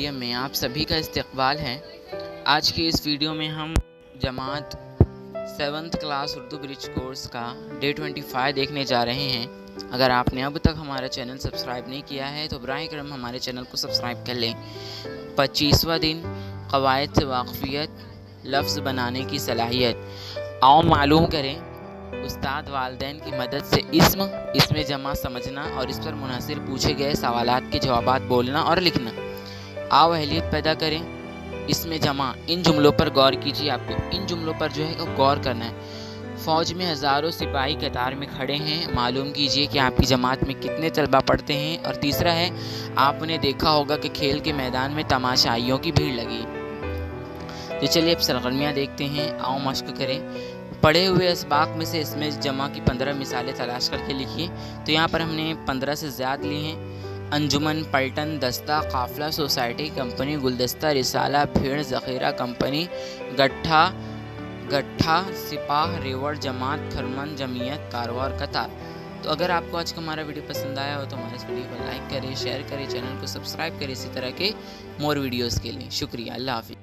Medium میں آپ سبھی کا استقبال ہے۔ آج کی اس ویڈیو میں ہم جماعت 7th کلاس اردو برج کورس کا ڈے 25 دیکھنے جا رہے ہیں۔ اگر آپ نے اب تک ہمارا چینل سبسکرائب نہیں کیا ہے تو براہ کرم ہمارے چینل کو سبسکرائب کر لیں۔ 25واں دن قواعد سے واقفیت، لفظ بنانے کی صلاحیت۔ آؤ معلوم کریں استاد والدین کی مدد سے اسم جمع سمجھنا اور اس پر منحصر پوچھے گئے سوالات کے جوابات بولنا اور لکھنا۔ آؤ اہلیت پیدا کریں اسم جمع۔ ان جملوں پر غور کیجیے، آپ کو ان جملوں پر جو ہے غور کرنا ہے۔ فوج میں ہزاروں سپاہی قطار میں کھڑے ہیں، معلوم کیجیے کہ آپ کی جماعت میں کتنے طلبہ پڑھتے ہیں۔ اور تیسرا ہے، آپ نے دیکھا ہوگا کہ کھیل کے میدان میں تماشائیوں کی بھیڑ لگی۔ تو چلیے اب سرگرمیاں دیکھتے ہیں، آؤ مشق کریں۔ پڑھے ہوئے اسباق میں سے اسم جمع کی 15 مثالیں تلاش کر کے لکھیے۔ تو یہاں پر ہم نے 15 سے زیادہ لی ہیں۔ انجمن، پلٹن، دستہ، قافلہ، سوسائٹی، کمپنی، گلدستہ، رسالہ، بھیڑ، ذخیرہ، کمپنی، گٹھا، سپاہ، ریوڑ، جماعت، کھرمن، جمعیت، کارواں اور قطار۔ تو اگر آپ کو آج کا ہمارا ویڈیو پسند آیا ہو تو ہمارے اس ویڈیو کو لائک کریں، شیئر کریں، چینل کو سبسکرائب کریں اسی طرح کے مور ویڈیوز کے لیے۔ شکریہ، اللہ حافظ۔